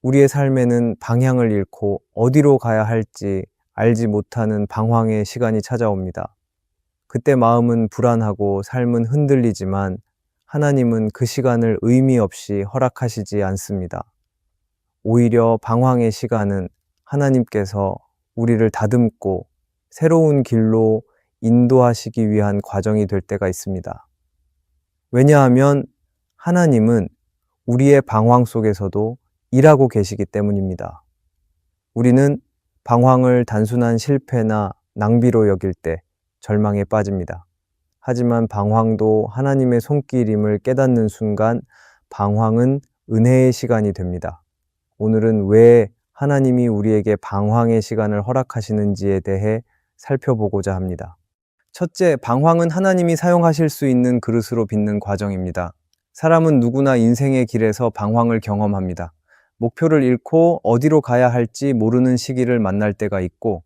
우리의 삶에는 방향을 잃고 어디로 가야 할지 알지 못하는 방황의 시간이 찾아옵니다. 그때 마음은 불안하고 삶은 흔들리지만 하나님은 그 시간을 의미 없이 허락하시지 않습니다. 오히려 방황의 시간은 하나님께서 우리를 다듬고 새로운 길로 인도하시기 위한 과정이 될 때가 있습니다. 왜냐하면 하나님은 우리의 방황 속에서도 일하고 계시기 때문입니다. 우리는 방황을 단순한 실패나 낭비로 여길 때 절망에 빠집니다. 하지만 방황도 하나님의 손길임을 깨닫는 순간 방황은 은혜의 시간이 됩니다. 오늘은 왜 하나님이 우리에게 방황의 시간을 허락하시는지에 대해 살펴보고자 합니다. 첫째, 방황은 하나님이 사용하실 수 있는 그릇으로 빚는 과정입니다. 사람은 누구나 인생의 길에서 방황을 경험합니다. 목표를 잃고 어디로 가야 할지 모르는 시기를 만날 때가 있고,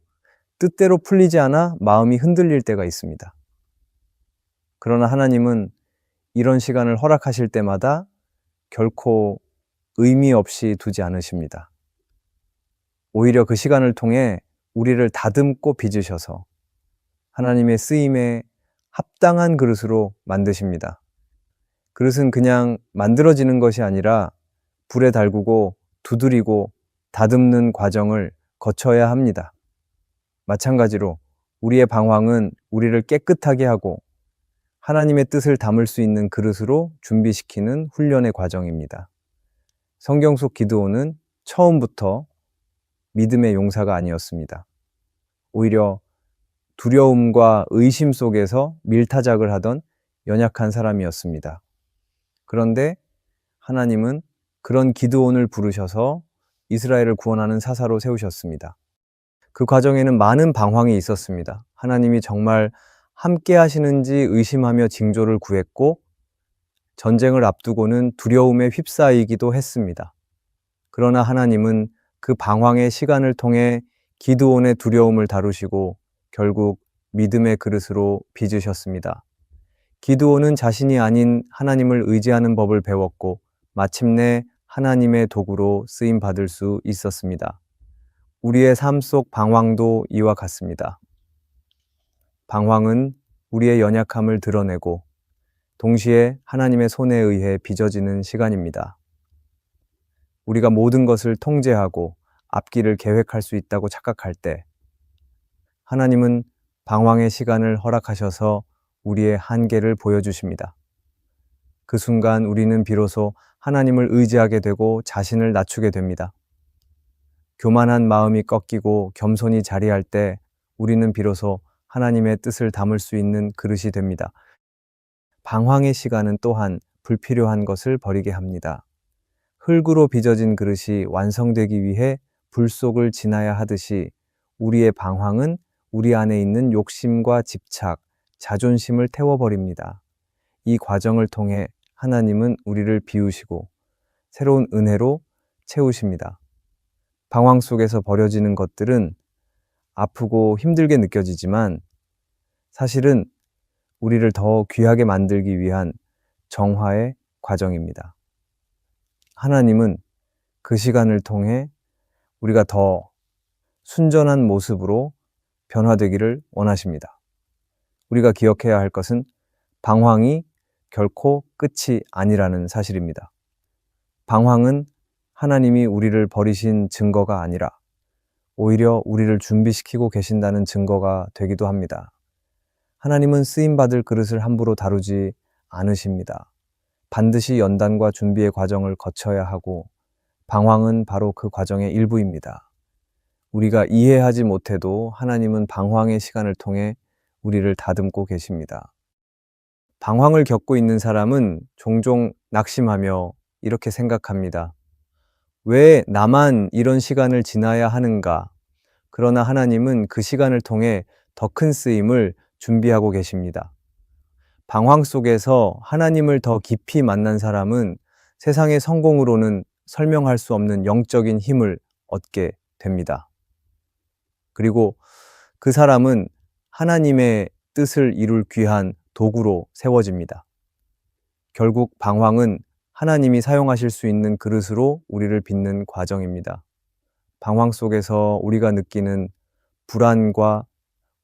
뜻대로 풀리지 않아 마음이 흔들릴 때가 있습니다. 그러나 하나님은 이런 시간을 허락하실 때마다 결코 의미 없이 두지 않으십니다. 오히려 그 시간을 통해 우리를 다듬고 빚으셔서 하나님의 쓰임에 합당한 그릇으로 만드십니다. 그릇은 그냥 만들어지는 것이 아니라 불에 달구고 두드리고 다듬는 과정을 거쳐야 합니다. 마찬가지로 우리의 방황은 우리를 깨끗하게 하고 하나님의 뜻을 담을 수 있는 그릇으로 준비시키는 훈련의 과정입니다. 성경 속 기드온은 처음부터 믿음의 용사가 아니었습니다. 오히려 두려움과 의심 속에서 밀타작을 하던 연약한 사람이었습니다. 그런데 하나님은 그런 기드온을 부르셔서 이스라엘을 구원하는 사사로 세우셨습니다. 그 과정에는 많은 방황이 있었습니다. 하나님이 정말 함께 하시는지 의심하며 징조를 구했고, 전쟁을 앞두고는 두려움에 휩싸이기도 했습니다. 그러나 하나님은 그 방황의 시간을 통해 기드온의 두려움을 다루시고 결국 믿음의 그릇으로 빚으셨습니다. 기드온은 자신이 아닌 하나님을 의지하는 법을 배웠고 마침내 하나님의 도구로 쓰임 받을 수 있었습니다. 우리의 삶 속 방황도 이와 같습니다. 방황은 우리의 연약함을 드러내고 동시에 하나님의 손에 의해 빚어지는 시간입니다. 우리가 모든 것을 통제하고 앞길을 계획할 수 있다고 착각할 때 하나님은 방황의 시간을 허락하셔서 우리의 한계를 보여주십니다. 그 순간 우리는 비로소 하나님을 의지하게 되고 자신을 낮추게 됩니다. 교만한 마음이 꺾이고 겸손히 자리할 때 우리는 비로소 하나님의 뜻을 담을 수 있는 그릇이 됩니다. 방황의 시간은 또한 불필요한 것을 버리게 합니다. 흙으로 빚어진 그릇이 완성되기 위해 불 속을 지나야 하듯이 우리의 방황은 우리 안에 있는 욕심과 집착, 자존심을 태워버립니다. 이 과정을 통해 하나님은 우리를 비우시고 새로운 은혜로 채우십니다. 방황 속에서 버려지는 것들은 아프고 힘들게 느껴지지만 사실은 우리를 더 귀하게 만들기 위한 정화의 과정입니다. 하나님은 그 시간을 통해 우리가 더 순전한 모습으로 변화되기를 원하십니다. 우리가 기억해야 할 것은 방황이 결코 끝이 아니라는 사실입니다. 방황은 하나님이 우리를 버리신 증거가 아니라 오히려 우리를 준비시키고 계신다는 증거가 되기도 합니다. 하나님은 쓰임받을 그릇을 함부로 다루지 않으십니다. 반드시 연단과 준비의 과정을 거쳐야 하고 방황은 바로 그 과정의 일부입니다. 우리가 이해하지 못해도 하나님은 방황의 시간을 통해 우리를 다듬고 계십니다. 방황을 겪고 있는 사람은 종종 낙심하며 이렇게 생각합니다. 왜 나만 이런 시간을 지나야 하는가? 그러나 하나님은 그 시간을 통해 더 큰 쓰임을 준비하고 계십니다. 방황 속에서 하나님을 더 깊이 만난 사람은 세상의 성공으로는 설명할 수 없는 영적인 힘을 얻게 됩니다. 그리고 그 사람은 하나님의 뜻을 이룰 귀한 도구로 세워집니다. 결국 방황은 하나님이 사용하실 수 있는 그릇으로 우리를 빚는 과정입니다. 방황 속에서 우리가 느끼는 불안과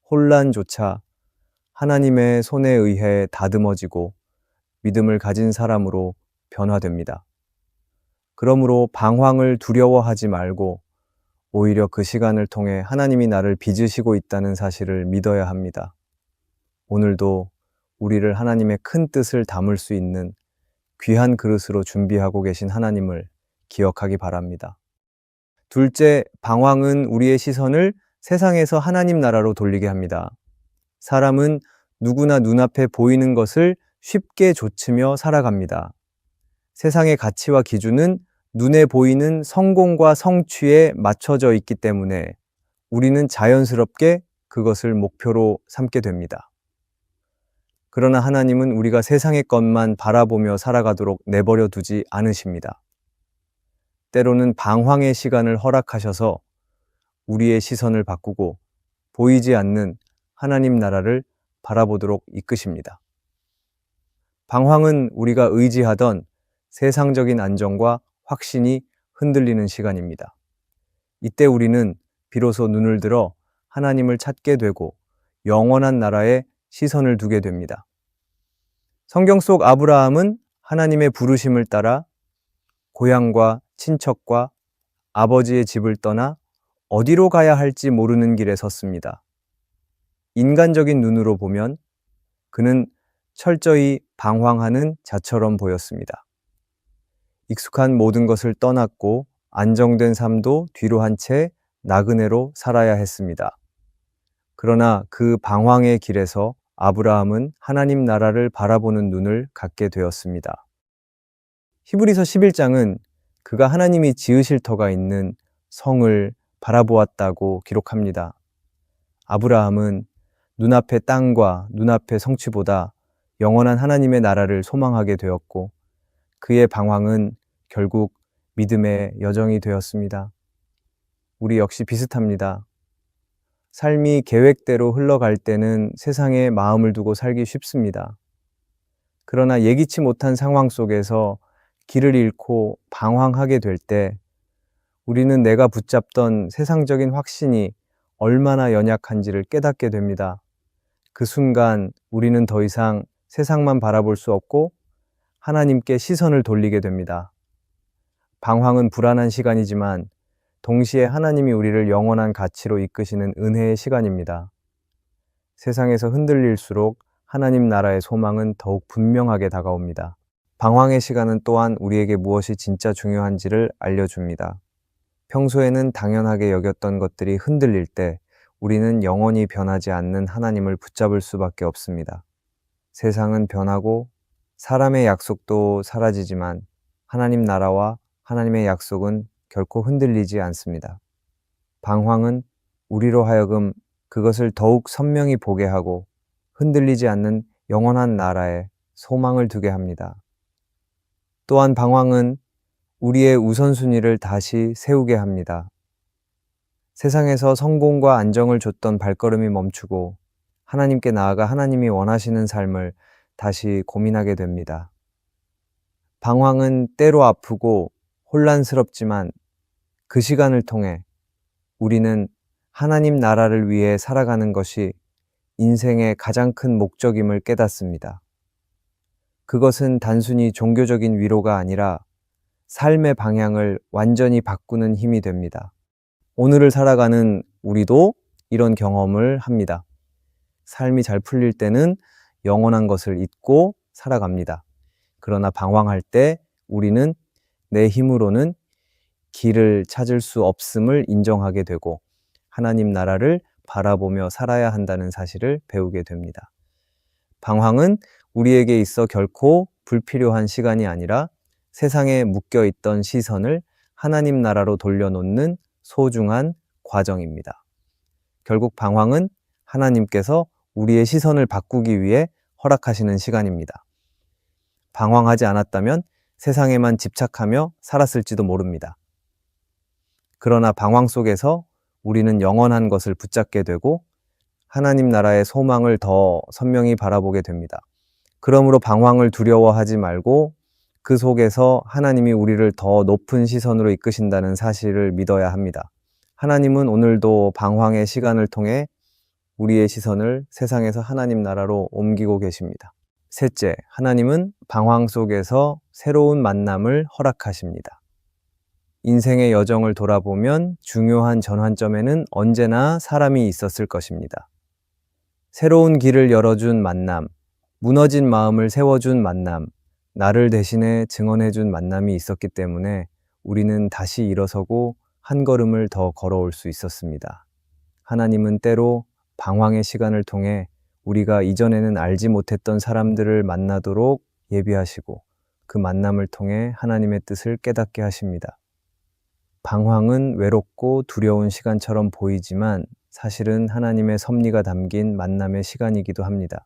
혼란조차 하나님의 손에 의해 다듬어지고 믿음을 가진 사람으로 변화됩니다. 그러므로 방황을 두려워하지 말고 오히려 그 시간을 통해 하나님이 나를 빚으시고 있다는 사실을 믿어야 합니다. 오늘도 우리를 하나님의 큰 뜻을 담을 수 있는 귀한 그릇으로 준비하고 계신 하나님을 기억하기 바랍니다. 둘째, 방황은 우리의 시선을 세상에서 하나님 나라로 돌리게 합니다. 사람은 누구나 눈앞에 보이는 것을 쉽게 좇으며 살아갑니다. 세상의 가치와 기준은 눈에 보이는 성공과 성취에 맞춰져 있기 때문에 우리는 자연스럽게 그것을 목표로 삼게 됩니다. 그러나 하나님은 우리가 세상의 것만 바라보며 살아가도록 내버려 두지 않으십니다. 때로는 방황의 시간을 허락하셔서 우리의 시선을 바꾸고 보이지 않는 하나님 나라를 바라보도록 이끄십니다. 방황은 우리가 의지하던 세상적인 안정과 확신이 흔들리는 시간입니다. 이때 우리는 비로소 눈을 들어 하나님을 찾게 되고 영원한 나라에 시선을 두게 됩니다. 성경 속 아브라함은 하나님의 부르심을 따라 고향과 친척과 아버지의 집을 떠나 어디로 가야 할지 모르는 길에 섰습니다. 인간적인 눈으로 보면 그는 철저히 방황하는 자처럼 보였습니다. 익숙한 모든 것을 떠났고 안정된 삶도 뒤로 한 채 나그네로 살아야 했습니다. 그러나 그 방황의 길에서 아브라함은 하나님 나라를 바라보는 눈을 갖게 되었습니다. 히브리서 11장은 그가 하나님이 지으실 터가 있는 성을 바라보았다고 기록합니다. 아브라함은 눈앞의 땅과 눈앞의 성취보다 영원한 하나님의 나라를 소망하게 되었고 그의 방황은 결국 믿음의 여정이 되었습니다. 우리 역시 비슷합니다. 삶이 계획대로 흘러갈 때는 세상에 마음을 두고 살기 쉽습니다. 그러나 예기치 못한 상황 속에서 길을 잃고 방황하게 될 때 우리는 내가 붙잡던 세상적인 확신이 얼마나 연약한지를 깨닫게 됩니다. 그 순간 우리는 더 이상 세상만 바라볼 수 없고 하나님께 시선을 돌리게 됩니다. 방황은 불안한 시간이지만 동시에 하나님이 우리를 영원한 가치로 이끄시는 은혜의 시간입니다. 세상에서 흔들릴수록 하나님 나라의 소망은 더욱 분명하게 다가옵니다. 방황의 시간은 또한 우리에게 무엇이 진짜 중요한지를 알려줍니다. 평소에는 당연하게 여겼던 것들이 흔들릴 때 우리는 영원히 변하지 않는 하나님을 붙잡을 수밖에 없습니다. 세상은 변하고 사람의 약속도 사라지지만 하나님 나라와 하나님의 약속은 결코 흔들리지 않습니다. 방황은 우리로 하여금 그것을 더욱 선명히 보게 하고 흔들리지 않는 영원한 나라에 소망을 두게 합니다. 또한 방황은 우리의 우선순위를 다시 세우게 합니다. 세상에서 성공과 안정을 줬던 발걸음이 멈추고 하나님께 나아가 하나님이 원하시는 삶을 다시 고민하게 됩니다. 방황은 때로 아프고 혼란스럽지만 그 시간을 통해 우리는 하나님 나라를 위해 살아가는 것이 인생의 가장 큰 목적임을 깨닫습니다. 그것은 단순히 종교적인 위로가 아니라 삶의 방향을 완전히 바꾸는 힘이 됩니다. 오늘을 살아가는 우리도 이런 경험을 합니다. 삶이 잘 풀릴 때는 영원한 것을 잊고 살아갑니다. 그러나 방황할 때 우리는 내 힘으로는 길을 찾을 수 없음을 인정하게 되고 하나님 나라를 바라보며 살아야 한다는 사실을 배우게 됩니다. 방황은 우리에게 있어 결코 불필요한 시간이 아니라 세상에 묶여있던 시선을 하나님 나라로 돌려놓는 소중한 과정입니다. 결국 방황은 하나님께서 우리의 시선을 바꾸기 위해 허락하시는 시간입니다. 방황하지 않았다면 세상에만 집착하며 살았을지도 모릅니다. 그러나 방황 속에서 우리는 영원한 것을 붙잡게 되고 하나님 나라의 소망을 더 선명히 바라보게 됩니다. 그러므로 방황을 두려워하지 말고 그 속에서 하나님이 우리를 더 높은 시선으로 이끄신다는 사실을 믿어야 합니다. 하나님은 오늘도 방황의 시간을 통해 우리의 시선을 세상에서 하나님 나라로 옮기고 계십니다. 셋째, 하나님은 방황 속에서 새로운 만남을 허락하십니다. 인생의 여정을 돌아보면 중요한 전환점에는 언제나 사람이 있었을 것입니다. 새로운 길을 열어준 만남, 무너진 마음을 세워준 만남, 나를 대신해 증언해준 만남이 있었기 때문에 우리는 다시 일어서고 한 걸음을 더 걸어올 수 있었습니다. 하나님은 때로 방황의 시간을 통해 우리가 이전에는 알지 못했던 사람들을 만나도록 예비하시고 그 만남을 통해 하나님의 뜻을 깨닫게 하십니다. 방황은 외롭고 두려운 시간처럼 보이지만 사실은 하나님의 섭리가 담긴 만남의 시간이기도 합니다.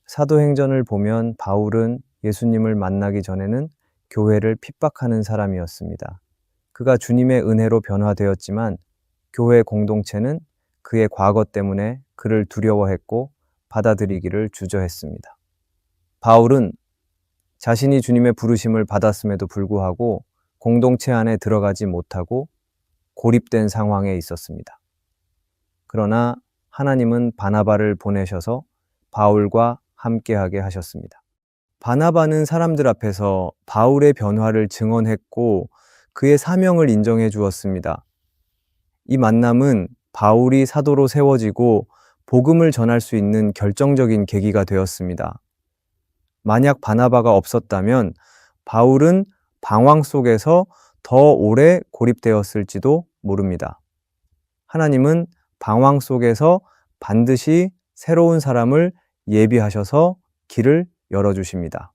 사도행전을 보면 바울은 예수님을 만나기 전에는 교회를 핍박하는 사람이었습니다. 그가 주님의 은혜로 변화되었지만 교회 공동체는 그의 과거 때문에 그를 두려워했고 받아들이기를 주저했습니다. 바울은 자신이 주님의 부르심을 받았음에도 불구하고 공동체 안에 들어가지 못하고 고립된 상황에 있었습니다. 그러나 하나님은 바나바를 보내셔서 바울과 함께하게 하셨습니다. 바나바는 사람들 앞에서 바울의 변화를 증언했고 그의 사명을 인정해 주었습니다. 이 만남은 바울이 사도로 세워지고 복음을 전할 수 있는 결정적인 계기가 되었습니다. 만약 바나바가 없었다면 바울은 방황 속에서 더 오래 고립되었을지도 모릅니다. 하나님은 방황 속에서 반드시 새로운 사람을 예비하셔서 길을 열어주십니다.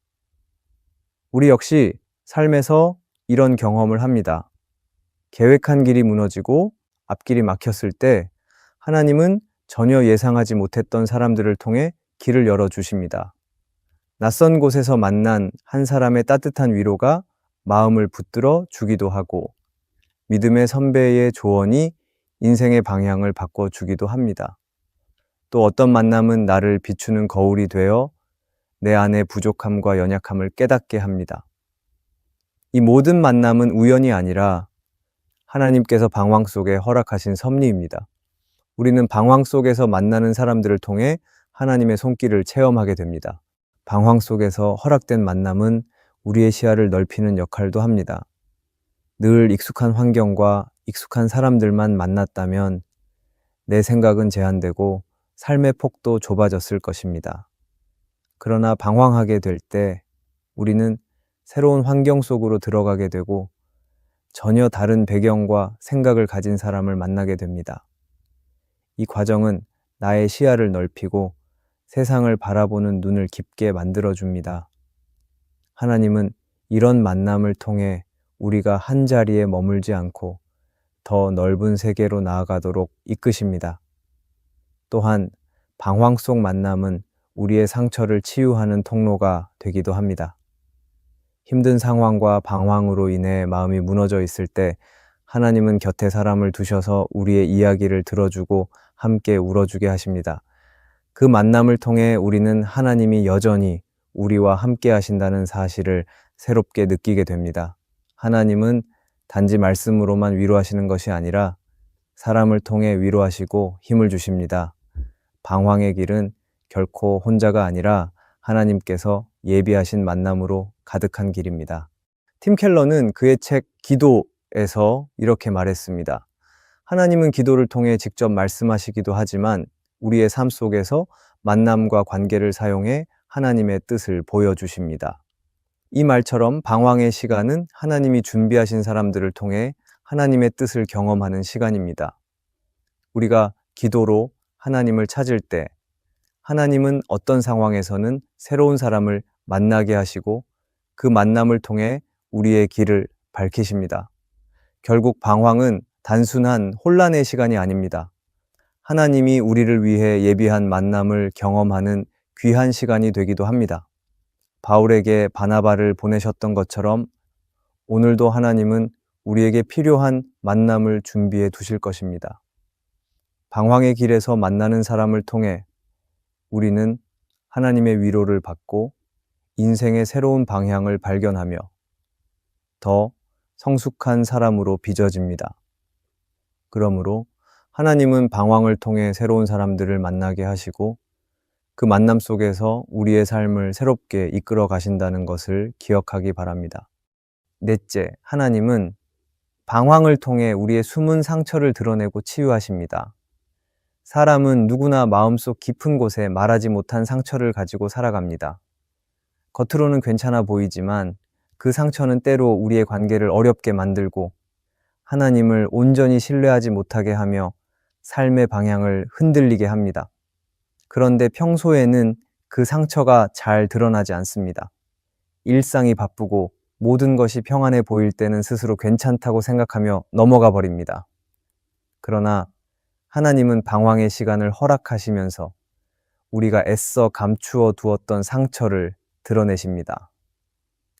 우리 역시 삶에서 이런 경험을 합니다. 계획한 길이 무너지고 앞길이 막혔을 때 하나님은 전혀 예상하지 못했던 사람들을 통해 길을 열어주십니다. 낯선 곳에서 만난 한 사람의 따뜻한 위로가 마음을 붙들어 주기도 하고 믿음의 선배의 조언이 인생의 방향을 바꿔주기도 합니다. 또 어떤 만남은 나를 비추는 거울이 되어 내 안의 부족함과 연약함을 깨닫게 합니다. 이 모든 만남은 우연이 아니라 하나님께서 방황 속에 허락하신 섭리입니다. 우리는 방황 속에서 만나는 사람들을 통해 하나님의 손길을 체험하게 됩니다. 방황 속에서 허락된 만남은 우리의 시야를 넓히는 역할도 합니다. 늘 익숙한 환경과 익숙한 사람들만 만났다면 내 생각은 제한되고 삶의 폭도 좁아졌을 것입니다. 그러나 방황하게 될 때 우리는 새로운 환경 속으로 들어가게 되고 전혀 다른 배경과 생각을 가진 사람을 만나게 됩니다. 이 과정은 나의 시야를 넓히고 세상을 바라보는 눈을 깊게 만들어줍니다. 하나님은 이런 만남을 통해 우리가 한 자리에 머물지 않고 더 넓은 세계로 나아가도록 이끄십니다. 또한 방황 속 만남은 우리의 상처를 치유하는 통로가 되기도 합니다. 힘든 상황과 방황으로 인해 마음이 무너져 있을 때 하나님은 곁에 사람을 두셔서 우리의 이야기를 들어주고 함께 울어주게 하십니다. 그 만남을 통해 우리는 하나님이 여전히 우리와 함께 하신다는 사실을 새롭게 느끼게 됩니다. 하나님은 단지 말씀으로만 위로하시는 것이 아니라 사람을 통해 위로하시고 힘을 주십니다. 방황의 길은 결코 혼자가 아니라 하나님께서 예비하신 만남으로 가득한 길입니다. 팀 켈러는 그의 책 기도에서 이렇게 말했습니다. 하나님은 기도를 통해 직접 말씀하시기도 하지만 우리의 삶 속에서 만남과 관계를 사용해 하나님의 뜻을 보여주십니다. 이 말처럼 방황의 시간은 하나님이 준비하신 사람들을 통해 하나님의 뜻을 경험하는 시간입니다. 우리가 기도로 하나님을 찾을 때 하나님은 어떤 상황에서는 새로운 사람을 만나게 하시고 그 만남을 통해 우리의 길을 밝히십니다. 결국 방황은 단순한 혼란의 시간이 아닙니다. 하나님이 우리를 위해 예비한 만남을 경험하는 귀한 시간이 되기도 합니다. 바울에게 바나바를 보내셨던 것처럼 오늘도 하나님은 우리에게 필요한 만남을 준비해 두실 것입니다. 방황의 길에서 만나는 사람을 통해 우리는 하나님의 위로를 받고 인생의 새로운 방향을 발견하며 더 성숙한 사람으로 빚어집니다. 그러므로 하나님은 방황을 통해 새로운 사람들을 만나게 하시고 그 만남 속에서 우리의 삶을 새롭게 이끌어 가신다는 것을 기억하기 바랍니다. 넷째, 하나님은 방황을 통해 우리의 숨은 상처를 드러내고 치유하십니다. 사람은 누구나 마음속 깊은 곳에 말하지 못한 상처를 가지고 살아갑니다. 겉으로는 괜찮아 보이지만 그 상처는 때로 우리의 관계를 어렵게 만들고 하나님을 온전히 신뢰하지 못하게 하며 삶의 방향을 흔들리게 합니다. 그런데 평소에는 그 상처가 잘 드러나지 않습니다. 일상이 바쁘고 모든 것이 평안해 보일 때는 스스로 괜찮다고 생각하며 넘어가 버립니다. 그러나 하나님은 방황의 시간을 허락하시면서 우리가 애써 감추어 두었던 상처를 드러내십니다.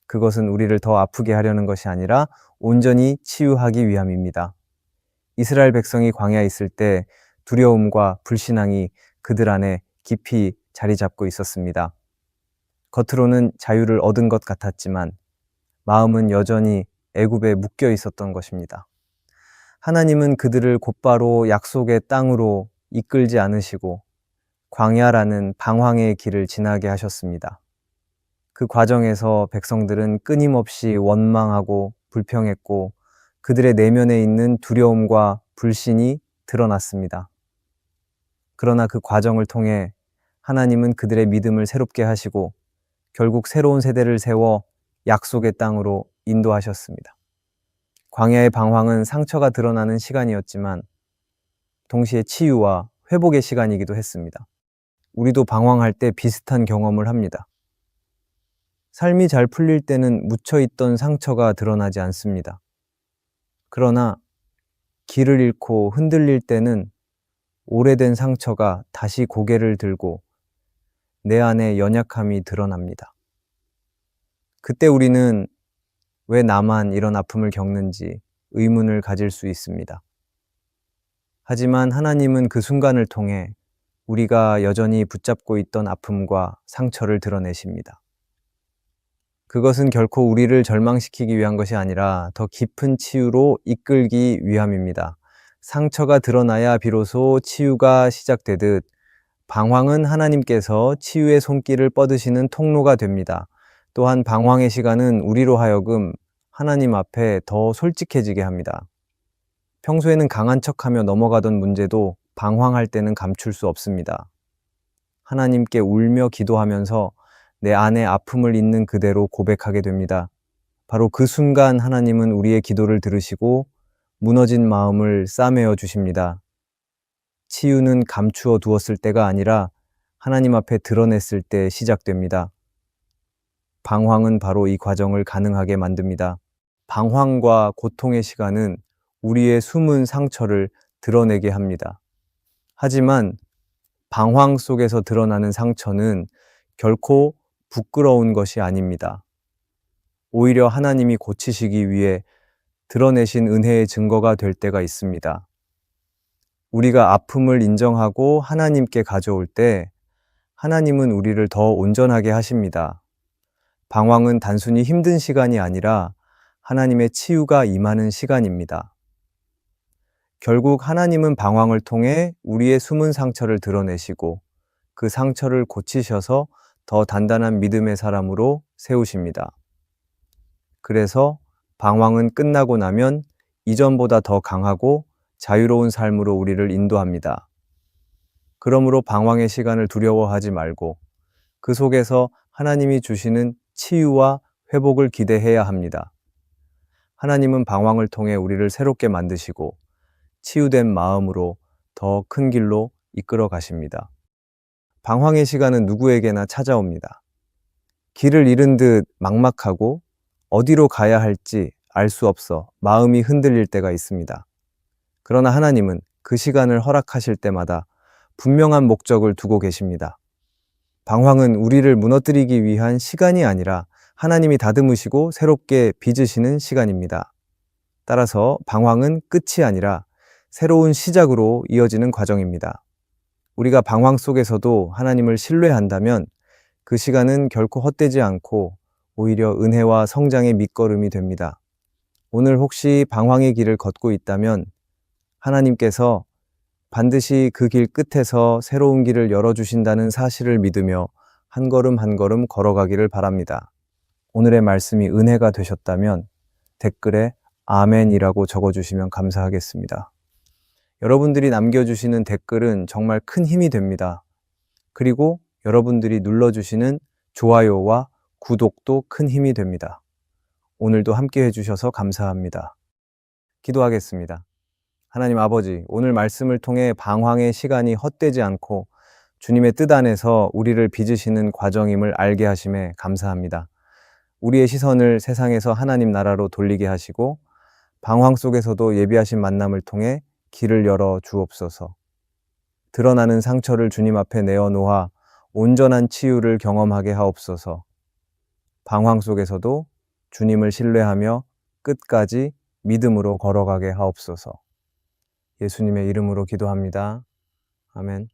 그것은 우리를 더 아프게 하려는 것이 아니라 온전히 치유하기 위함입니다. 이스라엘 백성이 광야에 있을 때 두려움과 불신앙이 그들 안에 깊이 자리 잡고 있었습니다. 겉으로는 자유를 얻은 것 같았지만 마음은 여전히 애굽에 묶여 있었던 것입니다. 하나님은 그들을 곧바로 약속의 땅으로 이끌지 않으시고 광야라는 방황의 길을 지나게 하셨습니다. 그 과정에서 백성들은 끊임없이 원망하고 불평했고 그들의 내면에 있는 두려움과 불신이 드러났습니다. 그러나 그 과정을 통해 하나님은 그들의 믿음을 새롭게 하시고 결국 새로운 세대를 세워 약속의 땅으로 인도하셨습니다. 광야의 방황은 상처가 드러나는 시간이었지만 동시에 치유와 회복의 시간이기도 했습니다. 우리도 방황할 때 비슷한 경험을 합니다. 삶이 잘 풀릴 때는 묻혀있던 상처가 드러나지 않습니다. 그러나 길을 잃고 흔들릴 때는 오래된 상처가 다시 고개를 들고 내 안에 연약함이 드러납니다. 그때 우리는 왜 나만 이런 아픔을 겪는지 의문을 가질 수 있습니다. 하지만 하나님은 그 순간을 통해 우리가 여전히 붙잡고 있던 아픔과 상처를 드러내십니다. 그것은 결코 우리를 절망시키기 위한 것이 아니라 더 깊은 치유로 이끌기 위함입니다. 상처가 드러나야 비로소 치유가 시작되듯 방황은 하나님께서 치유의 손길을 뻗으시는 통로가 됩니다. 또한 방황의 시간은 우리로 하여금 하나님 앞에 더 솔직해지게 합니다. 평소에는 강한 척하며 넘어가던 문제도 방황할 때는 감출 수 없습니다. 하나님께 울며 기도하면서 내 안에 아픔을 있는 그대로 고백하게 됩니다. 바로 그 순간 하나님은 우리의 기도를 들으시고 무너진 마음을 싸매어 주십니다. 치유는 감추어 두었을 때가 아니라 하나님 앞에 드러냈을 때 시작됩니다. 방황은 바로 이 과정을 가능하게 만듭니다. 방황과 고통의 시간은 우리의 숨은 상처를 드러내게 합니다. 하지만 방황 속에서 드러나는 상처는 결코 부끄러운 것이 아닙니다. 오히려 하나님이 고치시기 위해 드러내신 은혜의 증거가 될 때가 있습니다. 우리가 아픔을 인정하고 하나님께 가져올 때 하나님은 우리를 더 온전하게 하십니다. 방황은 단순히 힘든 시간이 아니라 하나님의 치유가 임하는 시간입니다. 결국 하나님은 방황을 통해 우리의 숨은 상처를 드러내시고 그 상처를 고치셔서 더 단단한 믿음의 사람으로 세우십니다. 그래서 방황은 끝나고 나면 이전보다 더 강하고 자유로운 삶으로 우리를 인도합니다. 그러므로 방황의 시간을 두려워하지 말고 그 속에서 하나님이 주시는 치유와 회복을 기대해야 합니다. 하나님은 방황을 통해 우리를 새롭게 만드시고 치유된 마음으로 더 큰 길로 이끌어 가십니다. 방황의 시간은 누구에게나 찾아옵니다. 길을 잃은 듯 막막하고 어디로 가야 할지 알 수 없어 마음이 흔들릴 때가 있습니다. 그러나 하나님은 그 시간을 허락하실 때마다 분명한 목적을 두고 계십니다. 방황은 우리를 무너뜨리기 위한 시간이 아니라 하나님이 다듬으시고 새롭게 빚으시는 시간입니다. 따라서 방황은 끝이 아니라 새로운 시작으로 이어지는 과정입니다. 우리가 방황 속에서도 하나님을 신뢰한다면 그 시간은 결코 헛되지 않고 오히려 은혜와 성장의 밑거름이 됩니다. 오늘 혹시 방황의 길을 걷고 있다면 하나님께서 반드시 그 길 끝에서 새로운 길을 열어주신다는 사실을 믿으며 한 걸음 한 걸음 걸어가기를 바랍니다. 오늘의 말씀이 은혜가 되셨다면 댓글에 아멘이라고 적어주시면 감사하겠습니다. 여러분들이 남겨주시는 댓글은 정말 큰 힘이 됩니다. 그리고 여러분들이 눌러주시는 좋아요와 구독도 큰 힘이 됩니다. 오늘도 함께 해주셔서 감사합니다. 기도하겠습니다. 하나님 아버지, 오늘 말씀을 통해 방황의 시간이 헛되지 않고 주님의 뜻 안에서 우리를 빚으시는 과정임을 알게 하심에 감사합니다. 우리의 시선을 세상에서 하나님 나라로 돌리게 하시고 방황 속에서도 예비하신 만남을 통해 길을 열어 주옵소서. 드러나는 상처를 주님 앞에 내어놓아 온전한 치유를 경험하게 하옵소서. 방황 속에서도 주님을 신뢰하며 끝까지 믿음으로 걸어가게 하옵소서. 예수님의 이름으로 기도합니다. 아멘.